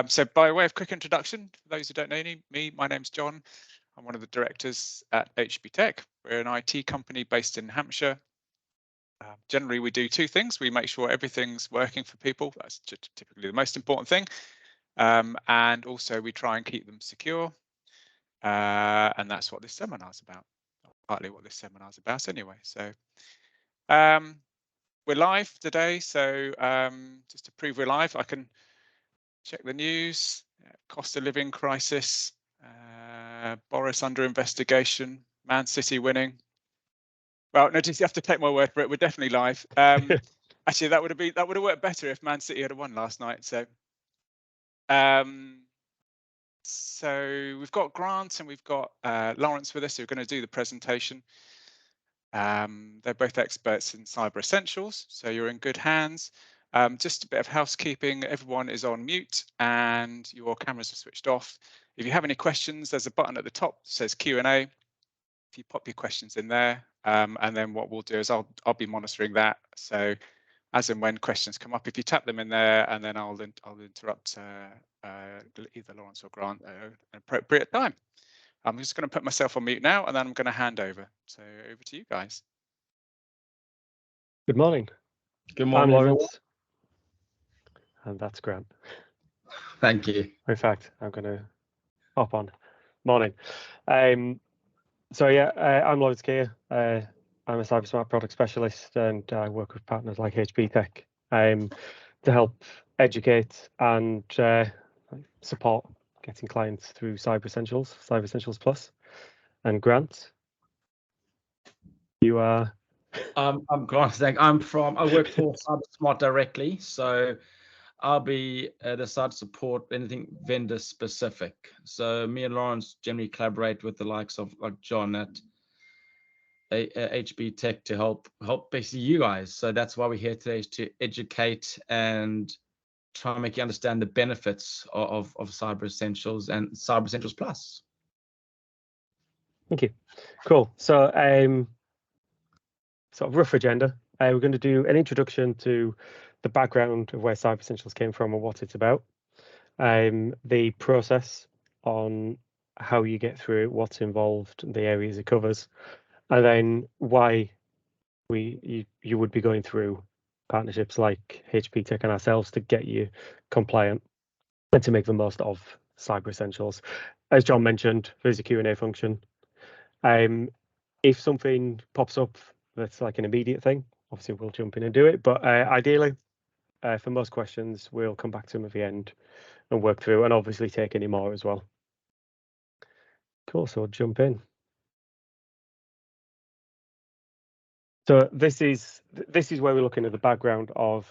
So by way of quick introduction, for those who don't know me, my name's John. I'm one of the directors at HBTech. We're an IT company based in Hampshire. Generally, we do two things. We make sure everything's working for people. That's typically the most important thing. And also we try and keep them secure. And that's what this seminar's about. Partly what this seminar's about anyway. So we're live today. So just to prove we're live, I can check the news. Cost of living crisis. Boris under investigation. Man City winning. Well, no, just you have to take my word for it. We're definitely live. Actually, that would have worked better if Man City had won last night. So, so we've got Grant and we've got Lawrence with us who are going to do the presentation. They're both experts in cyber essentials, so you're in good hands. Just a bit of housekeeping. Everyone is on mute and your cameras are switched off. If you have any questions, there's a button at the top that says Q&A. If you pop your questions in there, and then what we'll do is I'll be monitoring that. So as and when questions come up, if you tap them in there, and then I'll interrupt either Lawrence or Grant at an appropriate time. I'm just going to put myself on mute now, and then I'm going to hand over. So over to you guys. Good morning. Good morning, I'm Lawrence. And that's Grant. Thank you. In fact, I'm going to hop on. Morning. So yeah, I'm Lawrence Keir. I'm a Cybersmart product specialist, and I work with partners like HBTech to help educate and support getting clients through Cyber Essentials Plus. And Grant, you are. I'm Grant. I work for Cybersmart directly, so I'll be the side support, anything vendor specific. So me and Lawrence generally collaborate with the likes of like John at HBTech to help basically you guys. So that's why we're here today, is to educate and try and make you understand the benefits of Cyber Essentials and Cyber Essentials Plus. Thank you. Cool. So sort of rough agenda. We're going to do an introduction to the background of where Cyber Essentials came from and what it's about, the process on how you get through it, what's involved, the areas it covers, and then why you would be going through partnerships like HBTech and ourselves to get you compliant and to make the most of Cyber Essentials. As John mentioned, there's a Q&A function. If something pops up that's like an immediate thing, obviously we'll jump in and do it, but ideally, for most questions, we'll come back to them at the end and work through, and obviously take any more as well. Cool, so we'll jump in. So this is where we're looking at the background of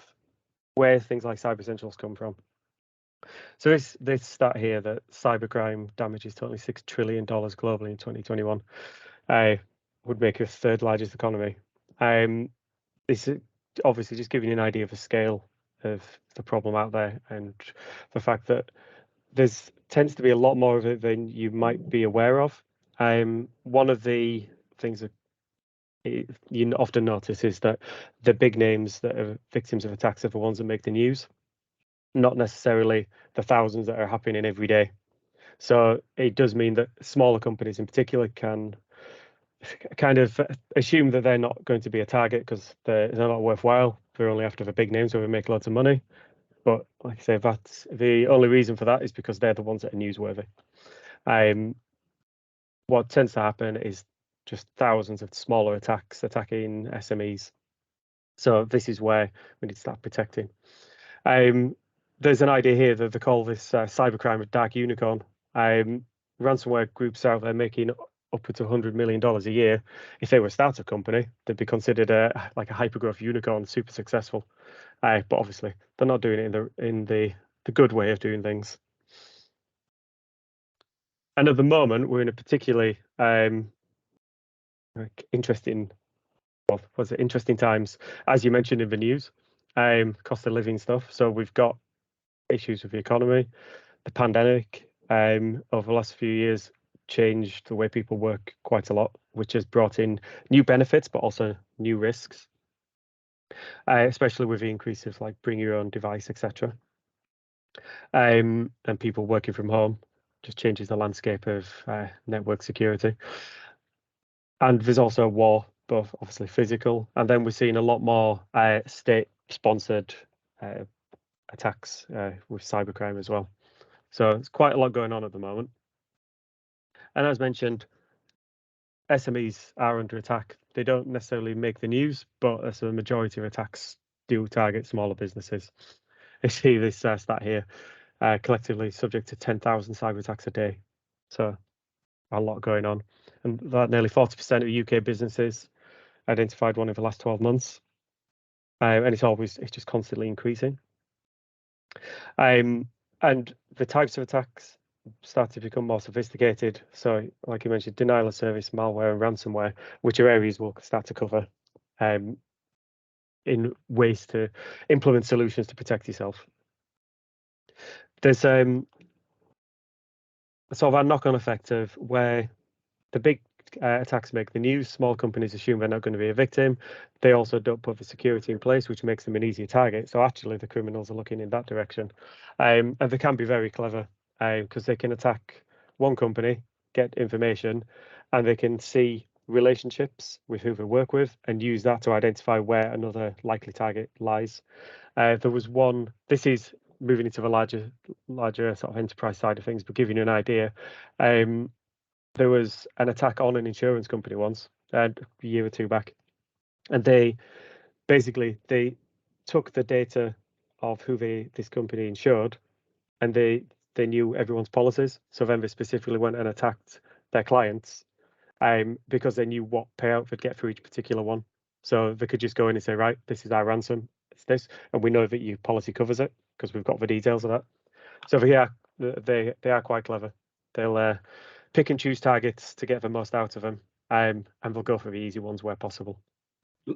where things like Cyber Essentials come from. So this stat here that cybercrime damages totally $6 trillion globally in 2021 would make us third largest economy. This is obviously just giving you an idea of the scale of the problem out there, and the fact that there's tends to be a lot more of it than you might be aware of. One of the things that you often notice is that the big names that are victims of attacks are the ones that make the news, not necessarily the thousands that are happening every day. So it does mean that smaller companies in particular can kind of assume that they're not going to be a target because they're not worthwhile. They're only after the big names where we make lots of money. But like I say, that's the only reason for that is because they're the ones that are newsworthy. What tends to happen is just thousands of smaller attacks attacking SMEs. So this is where we need to start protecting. There's an idea here that they call this cybercrime a dark unicorn. Ransomware groups out there making upwards of $100 million a year. If they were a startup company, they'd be considered like a hypergrowth unicorn, super successful. But obviously, they're not doing it in the good way of doing things. And at the moment, we're in a particularly interesting times, as you mentioned in the news, cost of living stuff. So we've got issues with the economy, the pandemic over the last few years changed the way people work quite a lot, which has brought in new benefits, but also new risks, especially with the increase of like bring your own device, etc. and people working from home just changes the landscape of network security. And there's also a war, both obviously physical, and then we're seeing a lot more state-sponsored attacks with cybercrime as well. So it's quite a lot going on at the moment. And as mentioned, SMEs are under attack. They don't necessarily make the news, but as a majority of attacks do target smaller businesses. You see this stat here, collectively subject to 10,000 cyber attacks a day. So a lot going on. And that nearly 40% of UK businesses identified one in the last 12 months. And it's just constantly increasing. And the types of attacks start to become more sophisticated. So like you mentioned, denial of service, malware and ransomware, which are areas we'll start to cover in ways to implement solutions to protect yourself. There's sort of a knock-on effect of where the big attacks make the news, small companies assume they're not going to be a victim. They also don't put the security in place, which makes them an easier target. So actually the criminals are looking in that direction. And they can be very clever because they can attack one company, get information, and they can see relationships with who they work with and use that to identify where another likely target lies. There was one, this is moving into the larger sort of enterprise side of things, but giving you an idea. There was an attack on an insurance company once, a year or two back, and they took the data of who this company insured, and they knew everyone's policies. So then they specifically went and attacked their clients because they knew what payout they'd get for each particular one. So they could just go in and say, right, this is our ransom, it's this, and we know that your policy covers it because we've got the details of that. So they are quite clever. They'll pick and choose targets to get the most out of them, and they'll go for the easy ones where possible.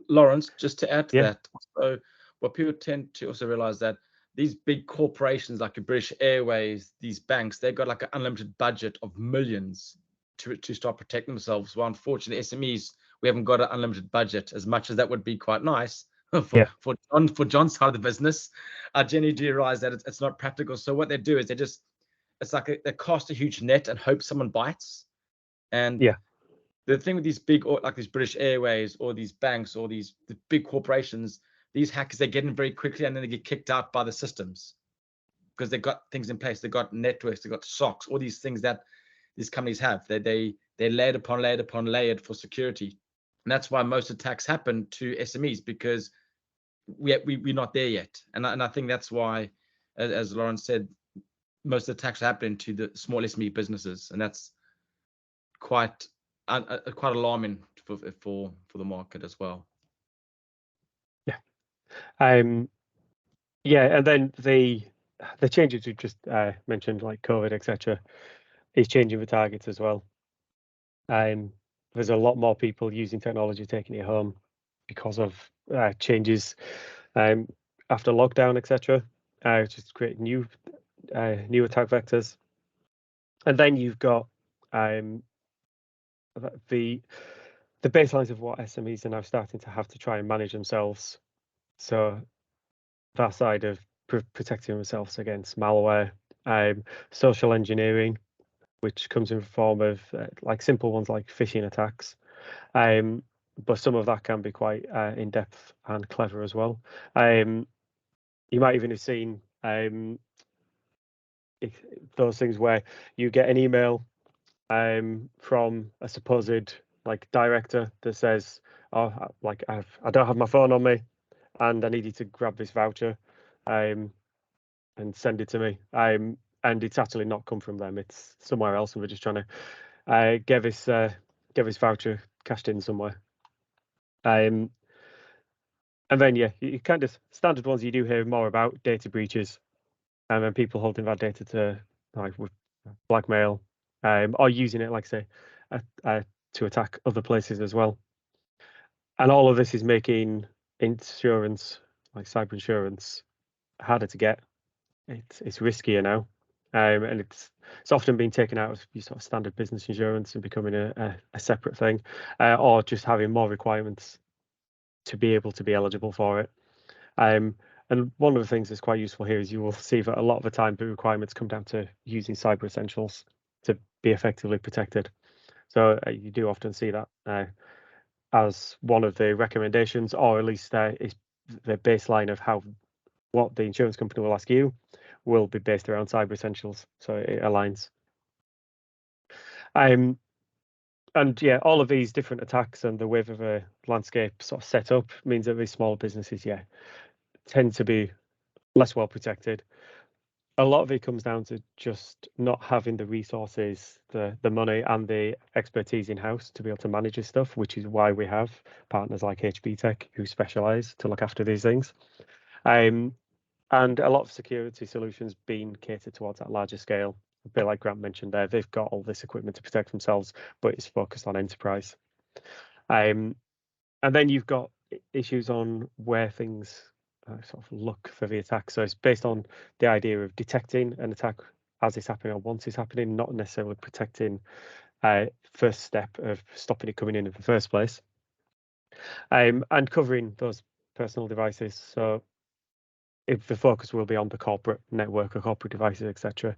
Lawrence, just to add to that, so what people tend to also realize that these big corporations like British Airways, these banks, they've got like an unlimited budget of millions to start protecting themselves. Well, unfortunately, SMEs, we haven't got an unlimited budget, as much as that would be quite nice for John's side of the business. I genuinely do realize that it's not practical. So what they do is it's like they cast a huge net and hope someone bites. And the thing with these big, like these British Airways or these banks or the big corporations, these hackers, they get in very quickly and then they get kicked out by the systems because they've got things in place. They've got networks, they've got SOCs, all these things that these companies have. They layered upon layered upon layered for security. And that's why most attacks happen to SMEs, because we're not there yet. And I think that's why, as Lawrence said, most attacks are happening to the small SME businesses, and that's quite alarming for the market as well. And then the changes you just mentioned, like COVID, etc., is changing the targets as well. There's a lot more people using technology, taking it home because of changes after lockdown, etc., just create new attack vectors. And then you've got the baselines of what SMEs are now starting to have to try and manage themselves. So that side of protecting themselves against malware, social engineering, which comes in the form of like simple ones like phishing attacks. But some of that can be quite in-depth and clever as well. You might even have seen those things where you get an email from a supposed like director that says, "Oh, like I don't have my phone on me, and I need you to grab this voucher, and send it to me." And it's actually not come from them; it's somewhere else, and we're just trying to get this voucher cashed in somewhere. And then you kind of standard ones you do hear more about, data breaches, and then people holding that data to like with blackmail, or using it, like say, to attack other places as well. And all of this is making insurance, like cyber insurance, harder to get. It's riskier now, and it's often being taken out of your sort of standard business insurance and becoming a separate thing, or just having more requirements to be able to be eligible for it. And And one of the things that's quite useful here is you will see that a lot of the time the requirements come down to using cyber essentials to be effectively protected. So you do often see that as one of the recommendations, or at least is the baseline of what the insurance company will ask you will be based around cyber essentials. So it aligns. And yeah, all of these different attacks and the way that the landscape sort of set up means that these small businesses, tend to be less well protected. A lot of it comes down to just not having the resources, the money and the expertise in-house to be able to manage this stuff, which is why we have partners like HBTech who specialize to look after these things. And a lot of security solutions being catered towards that larger scale. A bit like Grant mentioned there, they've got all this equipment to protect themselves, but it's focused on enterprise. And then you've got issues on where things sort of look for the attack. So it's based on the idea of detecting an attack as it's happening or once it's happening, not necessarily protecting first step of stopping it coming in the first place. And covering those personal devices. So if the focus will be on the corporate network or corporate devices, etc.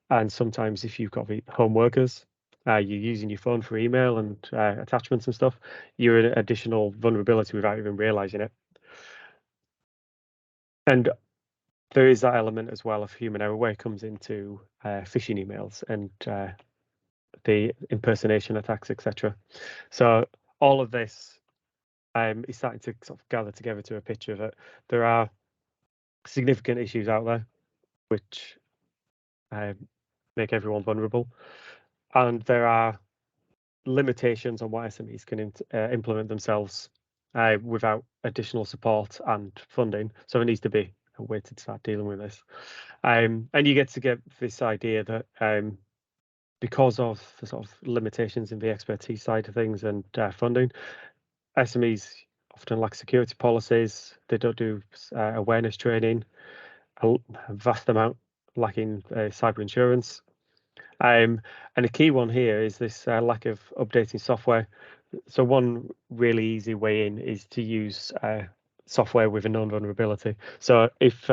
And sometimes if you've got the home workers, you're using your phone for email and attachments and stuff, you're an additional vulnerability without even realizing it. And there is that element as well of human error where it comes into phishing emails and the impersonation attacks, etc. So all of this is starting to sort of gather together to a picture that there are significant issues out there which make everyone vulnerable, and there are limitations on what SMEs can implement themselves without additional support and funding. So it needs to be a way to start dealing with this. And you get this idea that because of the sort of limitations in the expertise side of things and funding, SMEs often lack security policies. They don't do awareness training, a vast amount lacking cyber insurance. And a key one here is this lack of updating software. So one really easy way in is to use software with a known vulnerability. So if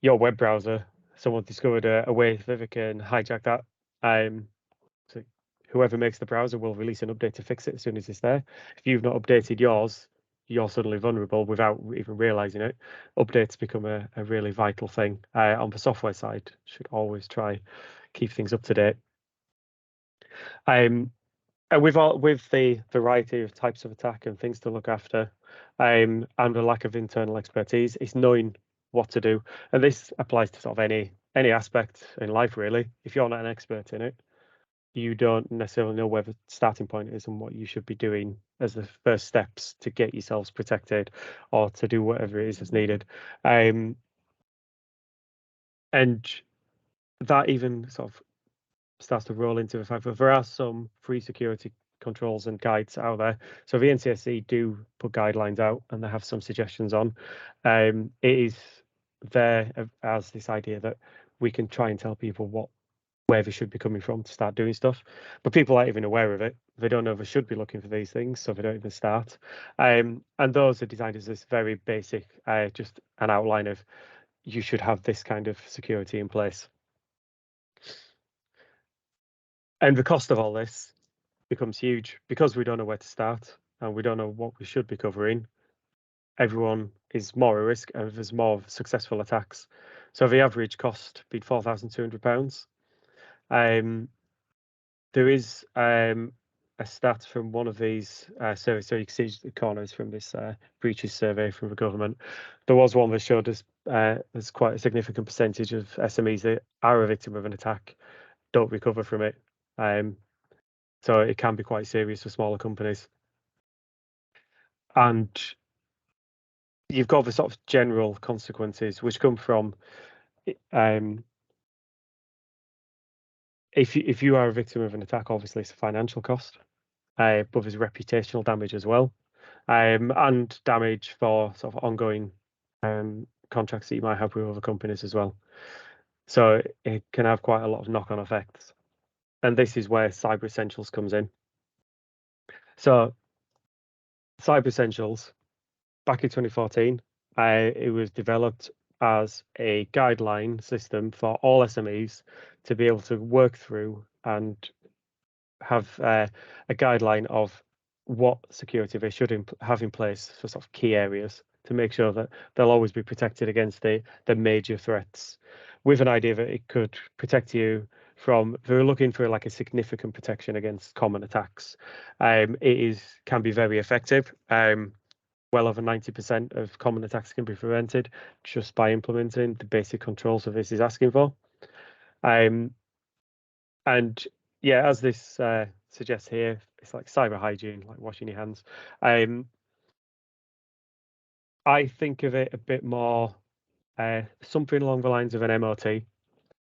your web browser, someone discovered a way that they can hijack that, so whoever makes the browser will release an update to fix it as soon as it's there. If you've not updated yours, you're suddenly vulnerable without even realizing it. Updates become a really vital thing. On the software side, should always try keep things up to date. And with the variety of types of attack and things to look after, and the lack of internal expertise, it's knowing what to do. And this applies to sort of any aspect in life, really. If you're not an expert in it, you don't necessarily know where the starting point is and what you should be doing as the first steps to get yourselves protected or to do whatever it is that's needed. And that even sort of starts to roll into the fact that there are some free security controls and guides out there. So the NCSC do put guidelines out and they have some suggestions on. It is there as this idea that we can try and tell people where they should be coming from to start doing stuff, but people aren't even aware of it. They don't know they should be looking for these things, so they don't even start. And those are designed as this very basic, just an outline of you should have this kind of security in place. And the cost of all this becomes huge because we don't know where to start and we don't know what we should be covering. Everyone is more at risk and there's more successful attacks. So the average cost being £4,200. There is a stat from one of these surveys, so you can see the corners from this breaches survey from the government. There was one that showed us there's quite a significant percentage of SMEs that are a victim of an attack don't recover from it. So it can be quite serious for smaller companies. And you've got the sort of general consequences which come from if you are a victim of an attack, obviously it's a financial cost, but there's reputational damage as well, and damage for sort of ongoing contracts that you might have with other companies as well. So it can have quite a lot of knock-on effects. And this is where Cyber Essentials comes in. So Cyber Essentials, back in 2014, It was developed as a guideline system for all SMEs to be able to work through and have a guideline of what security they should have in place for sort of key areas to make sure that they'll always be protected against the major threats, with an idea that it could protect you from, if we're looking for like a significant protection against common attacks, can be very effective. Well over 90% of common attacks can be prevented just by implementing the basic controls that this is asking for. And yeah, as this suggests here, it's like cyber hygiene, like washing your hands. I think of it a bit more something along the lines of an MOT,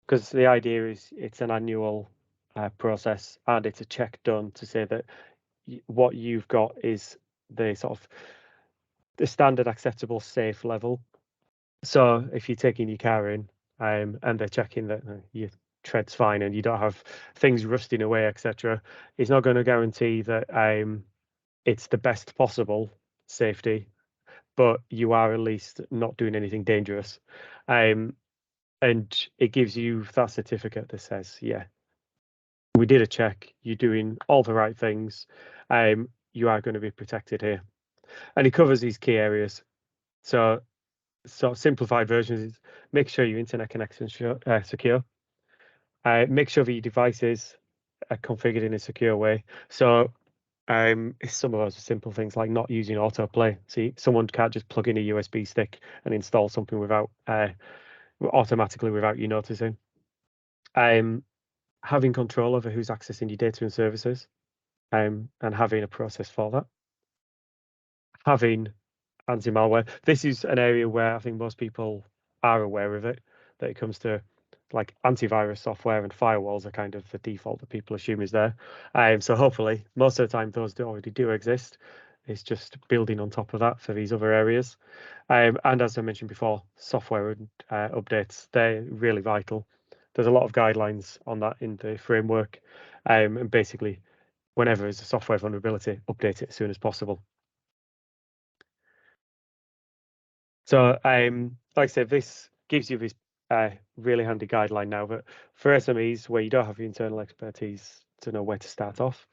because the idea is it's an annual process and it's a check done to say that what you've got is the sort of the standard acceptable safe level. So if you're taking your car in and they're checking that your tread's fine and you don't have things rusting away, etc., it's not going to guarantee that it's the best possible safety, but you are at least not doing anything dangerous. And it gives you that certificate that says, yeah, we did a check, you're doing all the right things, you are going to be protected here. And it covers these key areas. So simplified versions is make sure your internet connection is secure. Make sure that your devices are configured in a secure way. So some of those are simple things like not using autoplay. See, someone can't just plug in a USB stick and install something without automatically without you noticing. Having control over who's accessing your data and services, and having a process for that. Having anti-malware. This is an area where I think most people are aware of it, that it comes to like antivirus software and firewalls are kind of the default that people assume is there. So hopefully most of the time those already do exist. It's just building on top of that for these other areas. And as I mentioned before, software updates, they're really vital. There's a lot of guidelines on that in the framework. And basically, whenever there's a software vulnerability, update it as soon as possible. So, like I said, this gives you this really handy guideline now, but for SMEs where you don't have the internal expertise to know where to start off,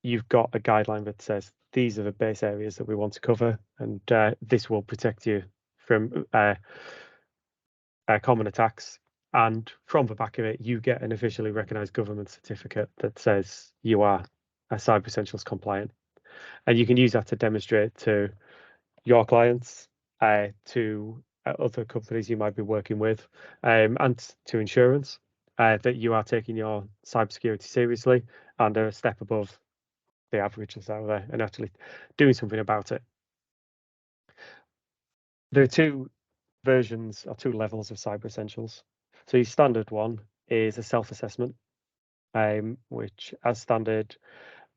you've got a guideline that says these are the base areas that we want to cover, and this will protect you from common attacks. And from the back of it, you get an officially recognised government certificate that says you are a Cyber Essentials compliant, and you can use that to demonstrate to your clients, to other companies you might be working with, and to insurance, that you are taking your cybersecurity seriously and are a step above the averages out there and actually doing something about it. There are two versions or two levels of Cyber Essentials. So your standard one is a self-assessment, which as standard,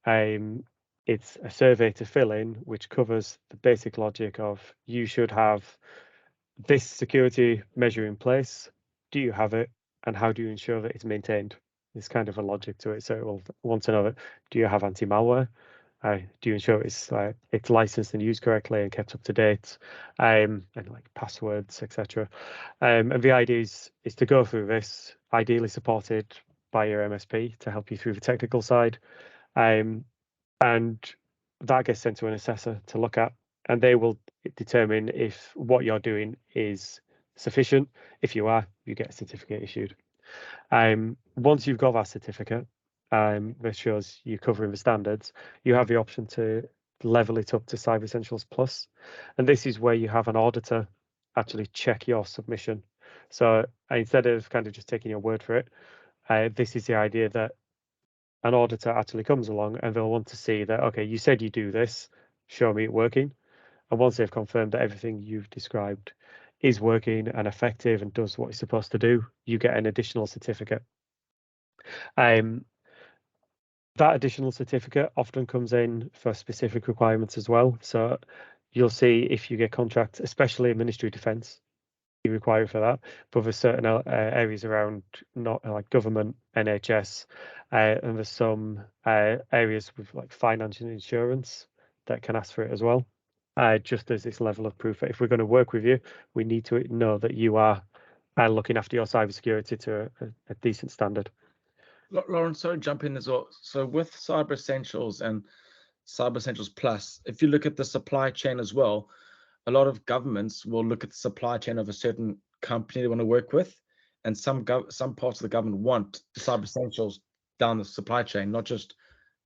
it's a survey to fill in, which covers the basic logic of you should have this security measure in place. Do you have it? And how do you ensure that it's maintained? There's kind of a logic to it. So it will want to know that, do you have anti-malware? Do you ensure it's licensed and used correctly and kept up to date? And like passwords, etc. And the idea is to go through this, ideally supported by your MSP to help you through the technical side. And that gets sent to an assessor to look at, and they will determine if what you're doing is sufficient. If you are, you get a certificate issued. Once you've got that certificate, that shows you're covering the standards, you have the option to level it up to Cyber Essentials Plus. And this is where you have an auditor actually check your submission. So instead of kind of just taking your word for it, this is the idea that an auditor actually comes along and they'll want to see that, okay, you said you do this, show me it working. And once they've confirmed that everything you've described is working and effective and does what it's supposed to do, you get an additional certificate. That additional certificate often comes in for specific requirements as well. So you'll see if you get contracts, especially Ministry of Defence, you require for that. But there's certain areas around not like government, NHS, and there's some areas with like finance and insurance that can ask for it as well. just as this level of proof that if we're going to work with you, we need to know that you are looking after your cybersecurity to a decent standard. Lawrence, sorry, jump in as well. So with Cyber Essentials and Cyber Essentials Plus, if you look at the supply chain as well, a lot of governments will look at the supply chain of a certain company they want to work with, and some parts of the government want the Cyber Essentials down the supply chain, not just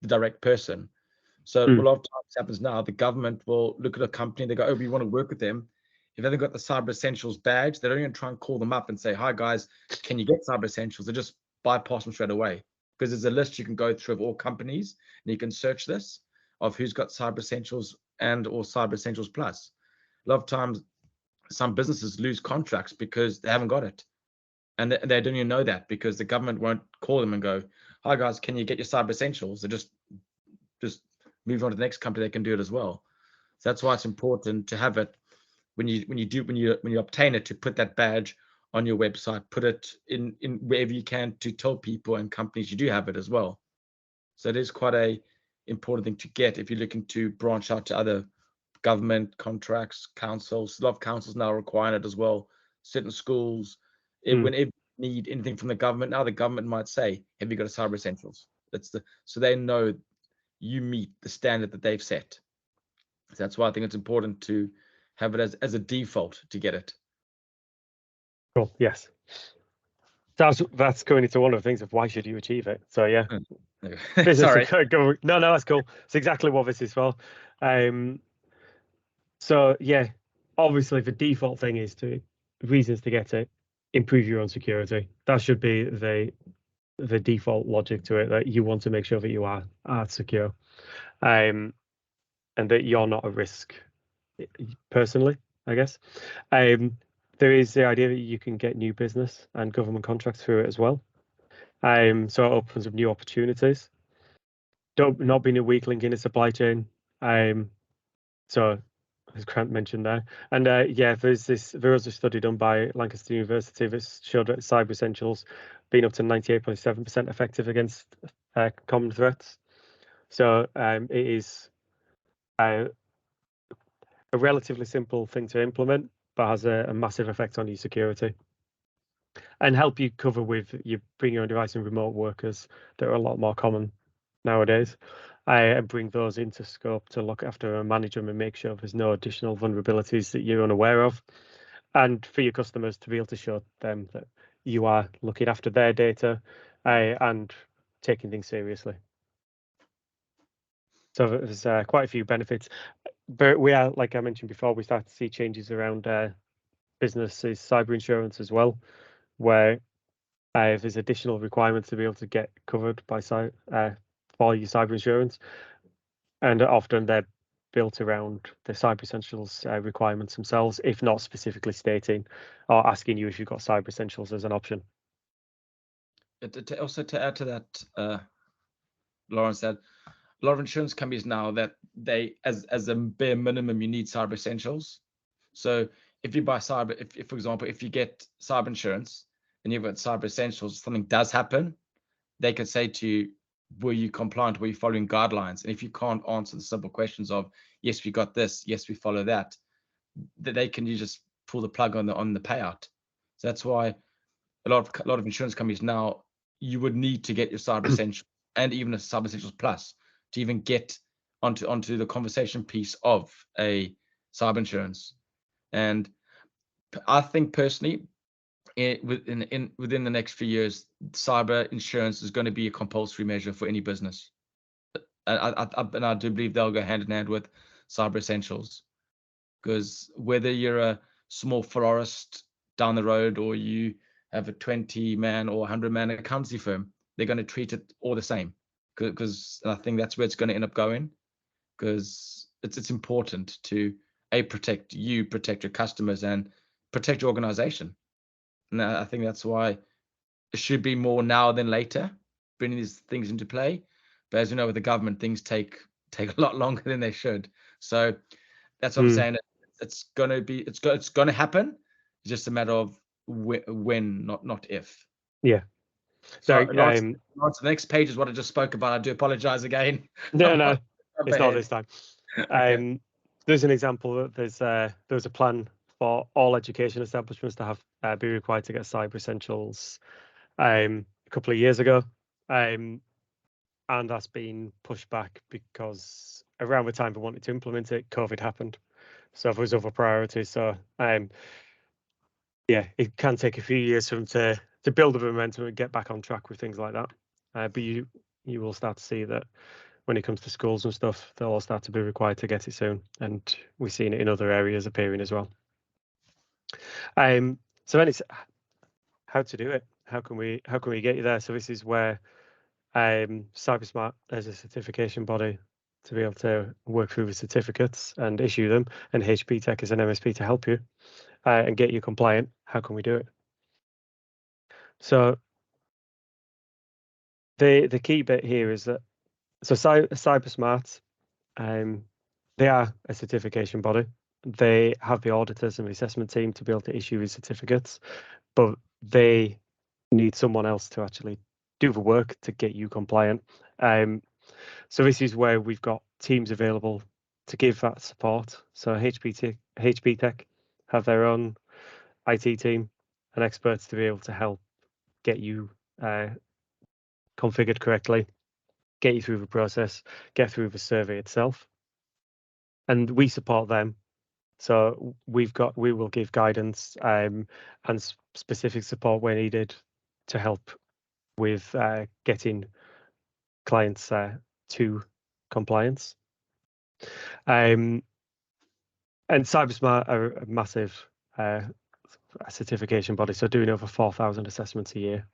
the direct person. So a lot of times happens now, the government will look at a company, they go, oh, we want to work with them. If they haven't got the Cyber Essentials badge, they don't even try and call them up and say, hi guys, can you get Cyber Essentials? They just bypass them straight away, because there's a list you can go through of all companies, and you can search this of who's got Cyber Essentials and or Cyber Essentials Plus. A lot of times some businesses lose contracts because they haven't got it, and they don't even know that, because the government won't call them and go, hi guys, can you get your Cyber Essentials? They just move on to the next company, they can do it as well. So that's why it's important to have it when you obtain it, to put that badge on your website, put it in wherever you can, to tell people and companies you do have it as well. So it is quite a important thing to get if you're looking to branch out to other government contracts, councils. A lot of councils now require it as well. Certain schools, whenever you need anything from the government now, the government might say, have you got a Cyber Essentials? So they know you meet the standard that they've set. So that's why I think it's important to have it as a default to get it. Cool. Yes. That's going into one of the things of why should you achieve it. So yeah. Sorry. No, that's cool. It's exactly what this is for. So yeah, obviously the default thing is to reasons to get it, improve your own security. That should be the default logic to it, that you want to make sure that you are secure, and that you're not a risk personally, I guess. There is the idea that you can get new business and government contracts through it as well. So it opens up new opportunities. Not being a weak link in a supply chain. So as Grant mentioned there, and yeah, there was a study done by Lancaster University that showed that Cyber Essentials being up to 98.7% effective against common threats. So it is a relatively simple thing to implement, but has a massive effect on your security, and help you cover with you bring your own device and remote workers that are a lot more common nowadays. And bring those into scope to look after and manage them and make sure there's no additional vulnerabilities that you're unaware of, and for your customers to be able to show them that you are looking after their data and taking things seriously. So there's quite a few benefits, but we are, like I mentioned before, we start to see changes around businesses cyber insurance as well, where if there's additional requirements to be able to get covered by for your cyber insurance, and often they're built around the Cyber Essentials requirements themselves, if not specifically stating or asking you if you've got Cyber Essentials as an option. Also, to add to that, Lawrence, that a lot of insurance companies now, that they, as a bare minimum, you need Cyber Essentials. So if you buy if for example, if you get cyber insurance and you've got Cyber Essentials, something does happen, they can say to you, were you compliant? Were you following guidelines? And if you can't answer the simple questions of, yes, we got this, yes, we follow that, they can just pull the plug on the payout. So that's why a lot of insurance companies now, you would need to get your Cyber Essentials and even a Cyber Essentials Plus to even get onto the conversation piece of a cyber insurance. And I think personally, within the next few years, cyber insurance is going to be a compulsory measure for any business. And I do believe they'll go hand in hand with Cyber Essentials, because whether you're a small florist down the road or you have a 20-man or 100-man accountancy firm, they're going to treat it all the same, because I think that's where it's going to end up going, because it's important to protect you, protect your customers, and protect your organization. And I think that's why it should be more now than later, bringing these things into play. But as you know, with the government, things take a lot longer than they should. So that's what I'm saying. It's going to happen. It's just a matter of when, not if. Yeah. So the next page is what I just spoke about. I do apologize again. No, it's not this time. Okay. there's an example that there's a plan for all education establishments to have be required to get Cyber Essentials a couple of years ago, and that's been pushed back because around the time we wanted to implement it, COVID happened. So there was other priorities. So yeah, it can take a few years for them to build the momentum and get back on track with things like that. But you will start to see that when it comes to schools and stuff, they'll all start to be required to get it soon, and we've seen it in other areas appearing as well. So then it's how to do it. How can we get you there? So this is where Cybersmart as a certification body to be able to work through the certificates and issue them, and HBTech as an MSP to help you and get you compliant. How can we do it? So the key bit here is that Cybersmart, they are a certification body. They have the auditors and the assessment team to be able to issue these certificates, but they need someone else to actually do the work to get you compliant. So this is where we've got teams available to give that support. So HBTech have their own IT team and experts to be able to help get you configured correctly, get you through the process, get through the survey itself. And we support them. So we will give guidance and specific support where needed to help with getting clients to compliance. And Cybersmart are a massive certification body, so doing over 4,000 assessments a year.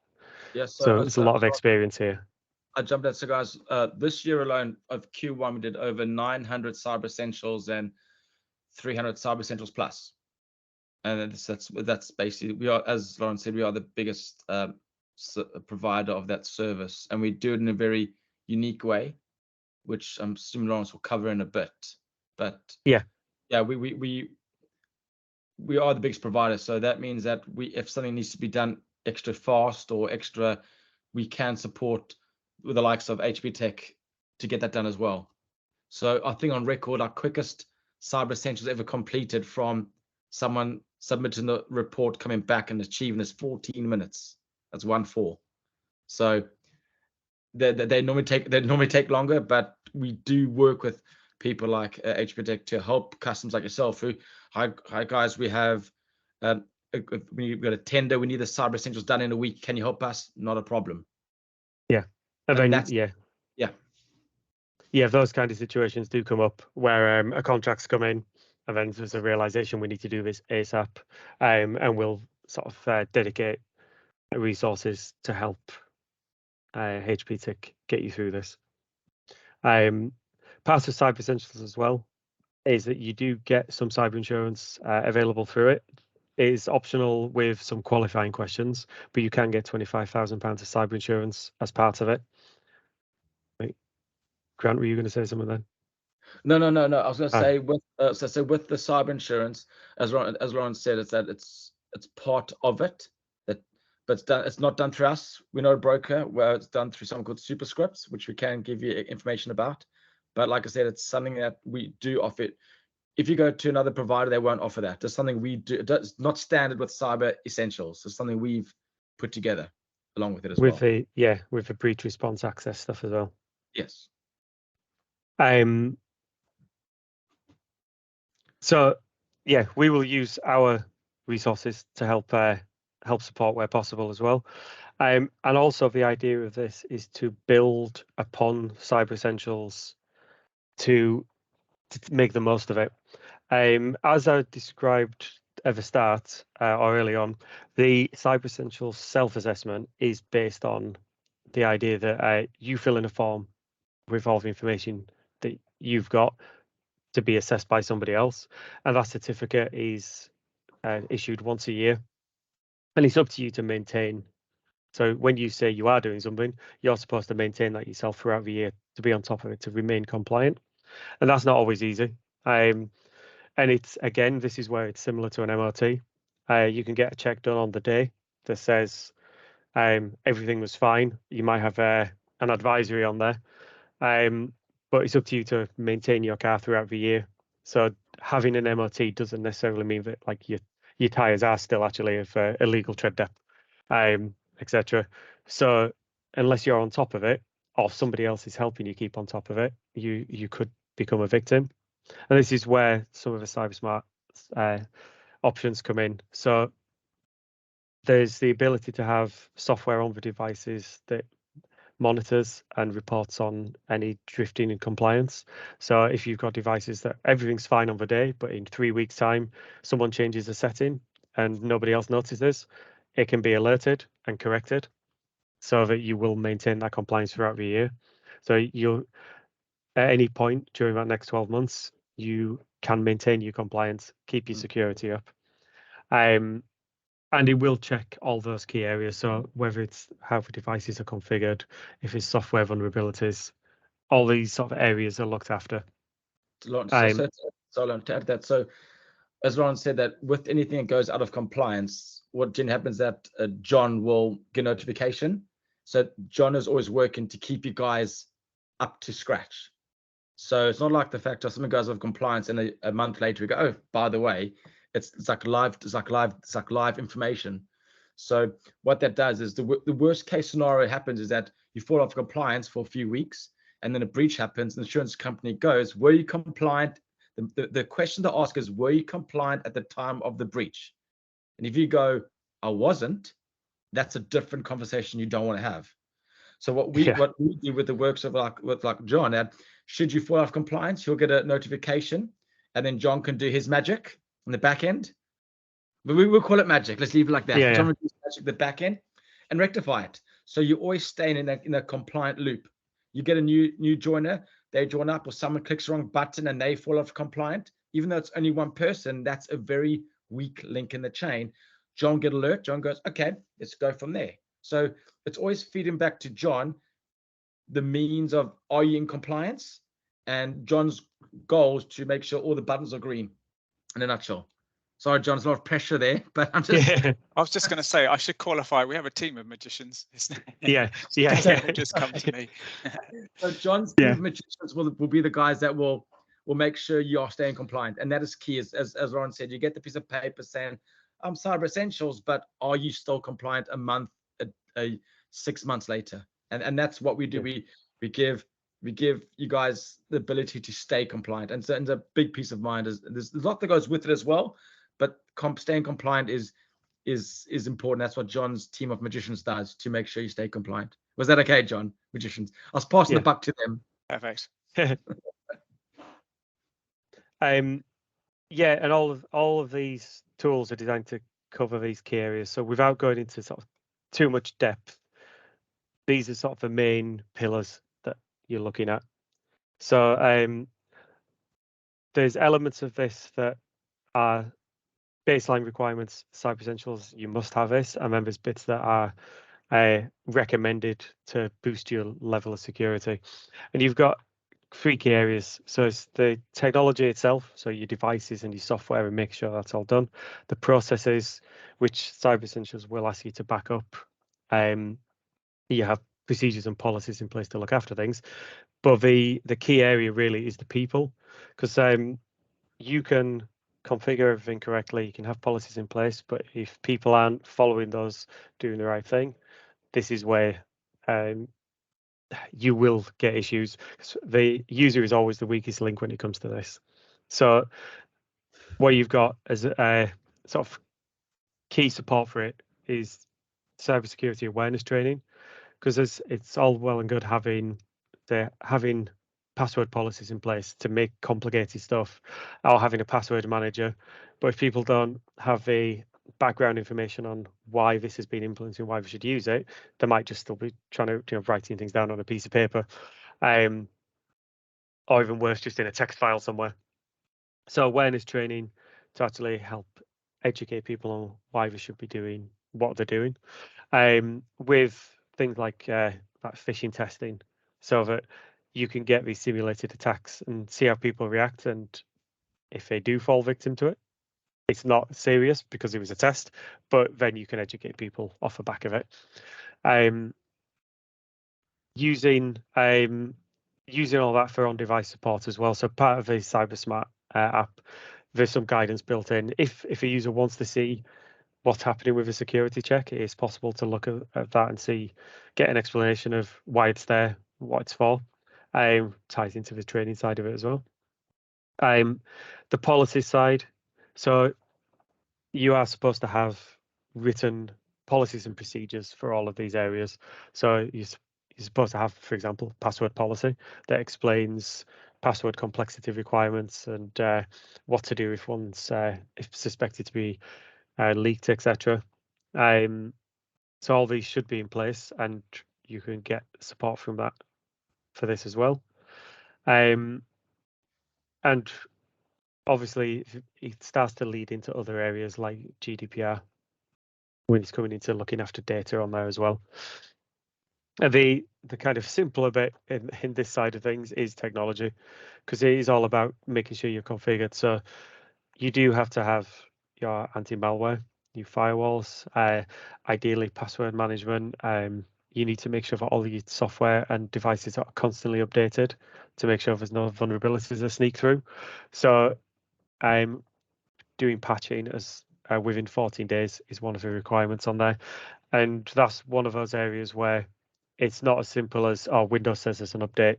Yes, so there's a lot of experience here. I jumped at, so guys, this year alone of Q1, we did over 900 Cyber Essentials and 300 Cyber Essentials Plus. And that's basically, we are, as Lauren said, we are the biggest provider of that service, and we do it in a very unique way, which I'm assuming Lawrence will cover in a bit. But yeah, we are the biggest provider, so that means that if something needs to be done extra fast or extra, we can support with the likes of HBTech to get that done as well. So I think on record, our quickest Cyber Essentials ever completed from someone submitting the report, coming back and achieving is 14 minutes. That's 1-4. So they normally take longer, but we do work with people like HBTech to help customers like yourself who, hi guys, we have we've got a tender, we need the Cyber Essentials done in a week. Can you help us? Not a problem. Yeah. And then those kind of situations do come up where a contract's come in and then there's a realization we need to do this ASAP, and we'll sort of dedicate resources to help HBTech get you through this. Part of Cyber Essentials as well is that you do get some cyber insurance available through it. It is optional with some qualifying questions, but you can get £25,000 of cyber insurance as part of it. Grant, were you going to say something then? No. I was going to say with with the cyber insurance, as Lauren said, is that it's part of it. But it's not done through us. We're not a broker. Where it's done through something called Superscripts, which we can give you information about. But like I said, it's something that we do offer. If you go to another provider, they won't offer that. It's something we do. It's not standard with Cyber Essentials. It's something we've put together along with it as well. With the breach response access stuff as well. Yes. So yeah, we will use our resources to help support where possible as well. And also the idea of this is to build upon Cyber Essentials to make the most of it. As I described at the start or early on, the Cyber Essentials self-assessment is based on the idea that you fill in a form with all the information that you've got to be assessed by somebody else, and that certificate is issued once a year, and it's up to you to maintain. So when you say you are doing something, you're supposed to maintain that yourself throughout the year to be on top of it, to remain compliant, and that's not always easy. And it's, again, this is where it's similar to an MOT. You can get a check done on the day that says everything was fine. You might have an advisory on there, but it's up to you to maintain your car throughout the year. So having an MOT doesn't necessarily mean that like your tires are still actually of illegal tread depth, etc. So unless you're on top of it, or somebody else is helping you keep on top of it, you could become a victim. And this is where some of the Cybersmart options come in. So there's the ability to have software on the devices that monitors and reports on any drifting in compliance. So if you've got devices that everything's fine on the day, but in 3 weeks' time, someone changes a setting and nobody else notices, it can be alerted and corrected so that you will maintain that compliance throughout the year. So you'll, at any point during that next 12 months, you can maintain your compliance, keep your security up. And it will check all those key areas. So whether it's how the devices are configured, if it's software vulnerabilities, all these sort of areas are looked after. So to add that, so as Ron said, that with anything that goes out of compliance, what generally happens that John will get notification. So John is always working to keep you guys up to scratch. So it's not like the fact that something goes out of compliance and a month later we go, oh, by the way, it's like live information. So what that does is the worst case scenario happens is that you fall off compliance for a few weeks and then a breach happens. The insurance company goes, were you compliant? The question to ask is, were you compliant at the time of the breach? And if you go, I wasn't, that's a different conversation you don't want to have. So what we do with the works of like John, that should you fall off compliance, you'll get a notification, and then John can do his magic in the back end. But we will call it magic. Let's leave it like that. John will do his magic the back end and rectify it. So you always stay in a compliant loop. You get a new joiner, they join up, or someone clicks the wrong button and they fall off compliant. Even though it's only one person, that's a very weak link in the chain. John get alert. John goes, okay, let's go from there. So it's always feeding back to John the means of, are you in compliance? And John's goal is to make sure all the buttons are green, in a nutshell. Sorry, John, there's a lot of pressure there, but I'm just... I was just going to say, I should qualify. We have a team of magicians. Don't just come to me. So John's team of magicians will be the guys that will make sure you are staying compliant. And that is key. As Ron said, you get the piece of paper saying, I'm Cyber Essentials, but are you still compliant a month, 6 months later? And that's what we do. We give you guys the ability to stay compliant. And so it's a big piece of mind. There's a lot that goes with it as well, but staying compliant is important. That's what John's team of magicians does to make sure you stay compliant. Was that okay, John? Magicians. I was passing the buck to them. Perfect. And all of these tools are designed to cover these key areas. So without going into sort of too much depth, these are sort of the main pillars that you're looking at. So there's elements of this that are baseline requirements, Cyber Essentials, you must have this, and then there's bits that are recommended to boost your level of security. And you've got 3 key areas. So it's the technology itself, so your devices and your software, and make sure that's all done. The processes, which Cyber Essentials will ask you to back up. You have procedures and policies in place to look after things. But the key area really is the people, because you can configure everything correctly, you can have policies in place, but if people aren't following those, doing the right thing, this is where you will get issues. The user is always the weakest link when it comes to this. So what you've got as a sort of key support for it is cybersecurity awareness training, because it's all well and good having password policies in place to make complicated stuff, or having a password manager, but if people don't have the background information on why this has been implemented and why we should use it, they might just still be trying to writing things down on a piece of paper, or even worse, just in a text file somewhere. So awareness training to actually help educate people on why they should be doing what they're doing, with things like phishing testing, so that you can get these simulated attacks and see how people react. And if they do fall victim to it, it's not serious because it was a test, but then you can educate people off the back of it. Using all that for on-device support as well. So part of the Cybersmart app there's some guidance built in. If a user wants to see what's happening with a security check, it is possible to look at that and get an explanation of why it's there, what it's for. Ties into the training side of it as well. The policy side, so you are supposed to have written policies and procedures for all of these areas. So you're supposed to have, for example, password policy that explains password complexity requirements and what to do if one's if suspected to be leaked, etc. So all these should be in place, and you can get support from that for this as well. And obviously, it starts to lead into other areas like GDPR when it's coming into looking after data on there as well. And the kind of simpler bit in this side of things is technology, because it is all about making sure you're configured. So you do have to have your anti-malware, your firewalls, ideally password management. You need to make sure that all your software and devices are constantly updated to make sure there's no vulnerabilities that sneak through. So doing patching as within 14 days is one of the requirements on there. And that's one of those areas where it's not as simple as, oh, Windows says there's an update,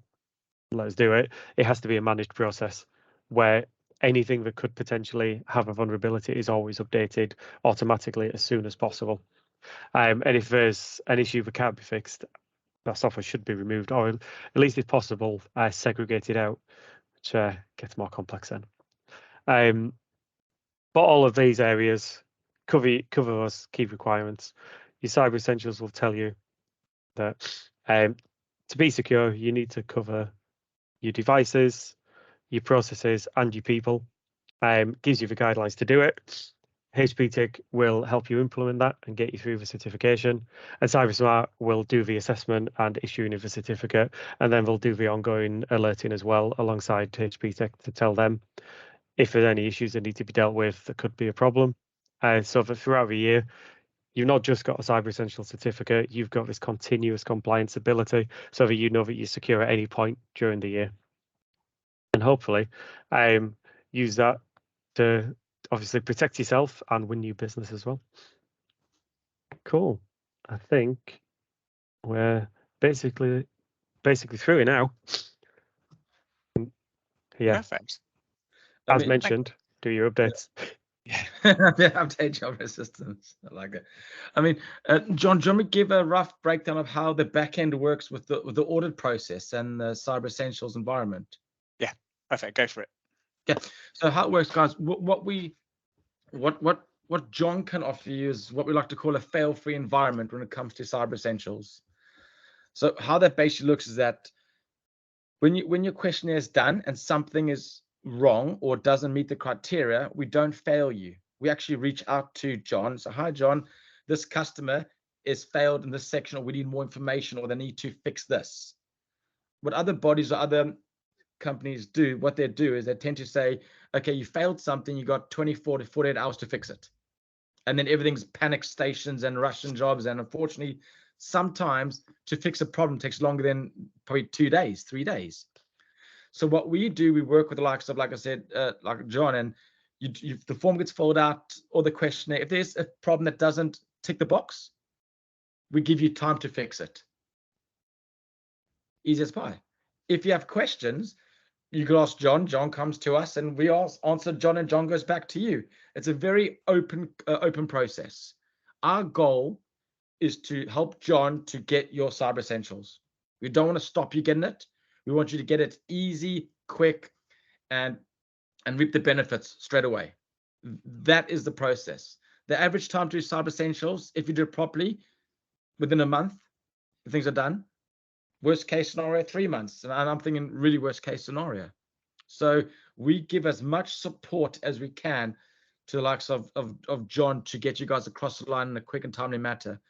let's do it. It has to be a managed process where anything that could potentially have a vulnerability is always updated automatically as soon as possible. And if there's an issue that can't be fixed, that software should be removed, or at least if possible, segregated out, which gets more complex then. But all of these areas cover those key requirements. Your Cyber Essentials will tell you that to be secure, you need to cover your devices, your processes, and your people. Gives you the guidelines to do it. HBTech will help you implement that and get you through the certification. And Cybersmart will do the assessment and issuing of the certificate. And then they'll do the ongoing alerting as well alongside HBTech to tell them if there's any issues that need to be dealt with that could be a problem. So that throughout the year, you've not just got a Cyber Essentials certificate, you've got this continuous compliance ability so that you know that you're secure at any point during the year. And hopefully use that to obviously protect yourself and win new business as well. Cool. I think we're basically through it now. Yeah. Perfect. As mentioned, do your updates. Yeah. Update job assistance. I like it. I mean, John, do you want me to give a rough breakdown of how the back end works with the audit process and the Cyber Essentials environment? Yeah, perfect. Go for it. Yeah. So how it works, guys? What John can offer you is what we like to call a fail-free environment when it comes to Cyber Essentials. So how that basically looks is that when your questionnaire is done and something is wrong or doesn't meet the criteria, we don't fail you. We actually reach out to John. So, hi, John, this customer is failed in this section, or we need more information, or they need to fix this. What other bodies or other companies do, what they do is they tend to say, okay, you failed something, you got 24 to 48 hours to fix it. And then everything's panic stations and Russian jobs. And unfortunately, sometimes to fix a problem takes longer than probably 2 days, 3 days. So what we do, we work with the likes of, like I said, like John, and the form gets filled out or the questionnaire. If there's a problem that doesn't tick the box, we give you time to fix it. Easy as pie. If you have questions, you can ask John. John comes to us, and we answer John, and John goes back to you. It's a very open process. Our goal is to help John to get your Cyber Essentials. We don't want to stop you getting it. We want you to get it easy, quick, and reap the benefits straight away. That is the process. The average time to do Cyber Essentials, if you do it properly, within a month, things are done. Worst case scenario, 3 months. And I'm thinking really worst case scenario. So we give as much support as we can to the likes of John to get you guys across the line in a quick and timely manner.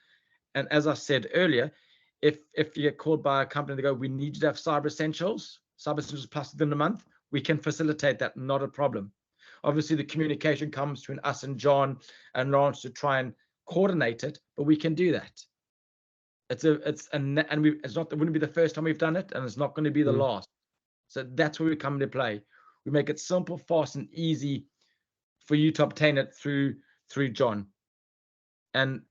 And as I said earlier, if you get called by a company, they go, we need you to have Cyber Essentials Plus within a month, we can facilitate that, not a problem. Obviously, the communication comes between us and John and Lawrence to try and coordinate it, but we can do that. It wouldn't be the first time we've done it, and it's not going to be the last. So that's where we come into play. We make it simple, fast, and easy for you to obtain it through John. And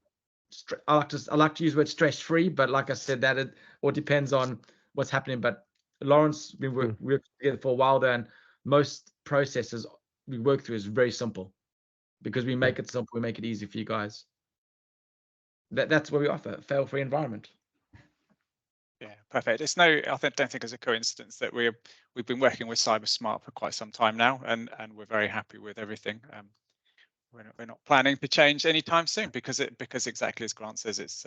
I like to use the word stress free, but like I said, that it all depends on what's happening. But Lawrence, we worked together for a while there, and most processes we work through is very simple because we make it simple, we make it easy for you guys. That's what we offer, a fail-free environment. Yeah, perfect. It's don't think it's a coincidence that we've been working with Cybersmart for quite some time now, and we're very happy with everything. We're not planning to change anytime soon because exactly as Grant says, it's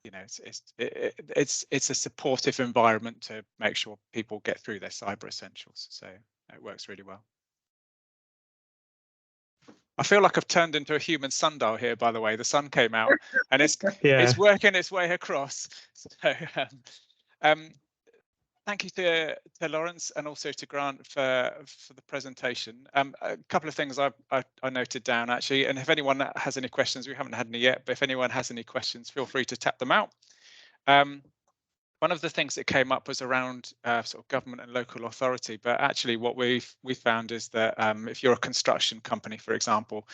it's a supportive environment to make sure people get through their cyber essentials. So it works really well. I feel like I've turned into a human sundial here, by the way. The sun came out and it's working its way across. So thank you to Lawrence and also to Grant for the presentation. A couple of things I noted down actually, and if anyone has any questions, we haven't had any yet, but if anyone has any questions, feel free to tap them out. One of the things that came up was around sort of government and local authority, but actually what we found is that if you're a construction company, for example,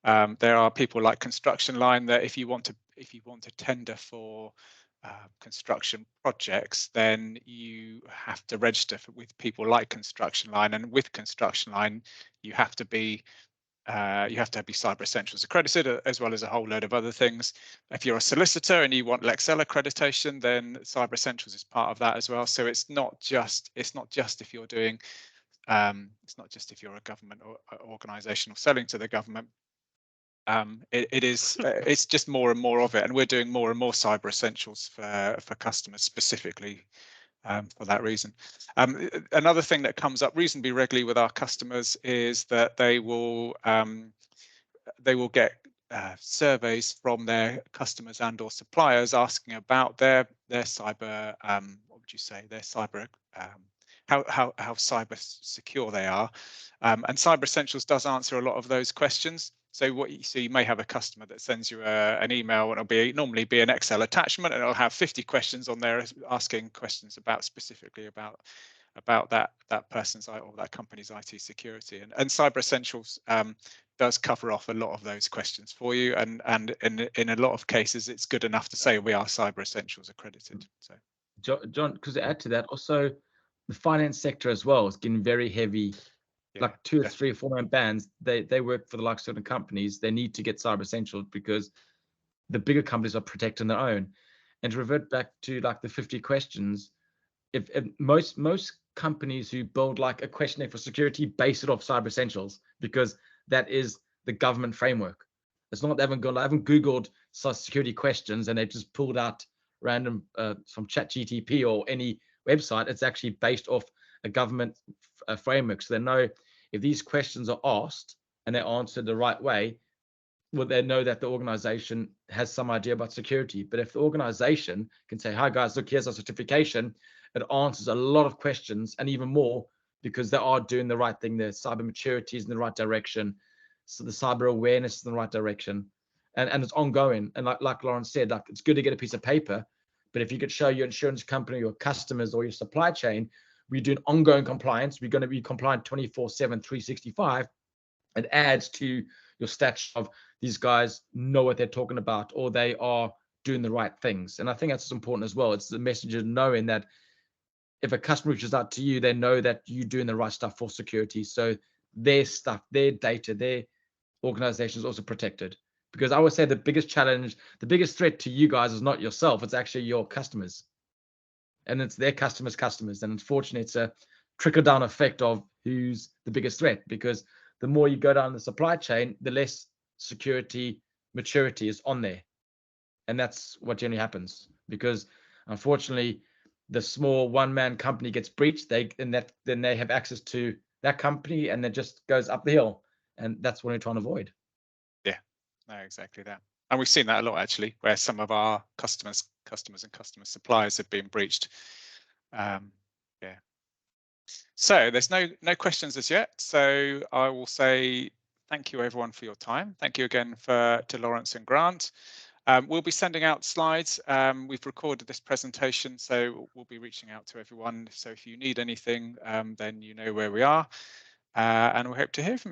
there are people like Construction Line that if you want to tender for construction projects, then you have to register with people like Construction Line, and with Construction Line, you have to be Cyber Essentials accredited, as well as a whole load of other things. If you're a solicitor and you want Lexel accreditation, then Cyber Essentials is part of that as well. So it's not just if you're doing it's not just if you're a government or organisation or selling to the government. It's just more and more of it, and we're doing more and more Cyber Essentials for customers specifically for that reason. Another thing that comes up reasonably regularly with our customers is that they will get surveys from their customers and or suppliers asking about their cyber, what would you say, their cyber, how cyber secure they are. And Cyber Essentials does answer a lot of those questions. So you may have a customer that sends you an email, and it'll normally be an Excel attachment, and it'll have 50 questions on there asking questions specifically about that person's or that company's IT security. And Cyber Essentials does cover off a lot of those questions for you, and in a lot of cases it's good enough to say we are Cyber Essentials accredited. So John, because to add to that, also the finance sector as well is getting very heavy. Like 2 or 3 or 4 man bands, they work for the like certain companies. They need to get Cyber Essentials because the bigger companies are protecting their own. And to revert back to like the 50 questions, if most companies who build like a questionnaire for security base it off Cyber Essentials, because that is the government framework. It's not, they haven't Googled security questions and they've just pulled out random from ChatGPT or any website. It's actually based off a government framework. So they know if these questions are asked and they're answered the right way, well, they know that the organization has some idea about security. But if the organization can say, hi guys, look, here's our certification, it answers a lot of questions and even more because they are doing the right thing. Their cyber maturity is in the right direction. So the cyber awareness is in the right direction. And it's ongoing. And like Lawrence said, like it's good to get a piece of paper, but if you could show your insurance company, your customers, or your supply chain, we're doing ongoing compliance, we're going to be compliant 24/7, 365. It adds to your stats of these guys know what they're talking about, or they are doing the right things. And I think that's important as well. It's the message of knowing that if a customer reaches out to you, they know that you're doing the right stuff for security. So their stuff, their data, their organization is also protected. Because I would say the biggest challenge, the biggest threat to you guys is not yourself, it's actually your customers. And it's their customers' customers. And unfortunately, it's a trickle-down effect of who's the biggest threat. Because the more you go down the supply chain, the less security maturity is on there. And that's what generally happens. Because unfortunately, the small one-man company gets breached, then they have access to that company, and it just goes up the hill. And that's what we're trying to avoid. Yeah, no, exactly that. And we've seen that a lot actually, where some of our customers and customer suppliers have been breached. Yeah. So there's no questions as yet. So I will say thank you everyone for your time. Thank you again to Lawrence and Grant. We'll be sending out slides. We've recorded this presentation, so we'll be reaching out to everyone. So if you need anything, then you know where we are, and we hope to hear from you.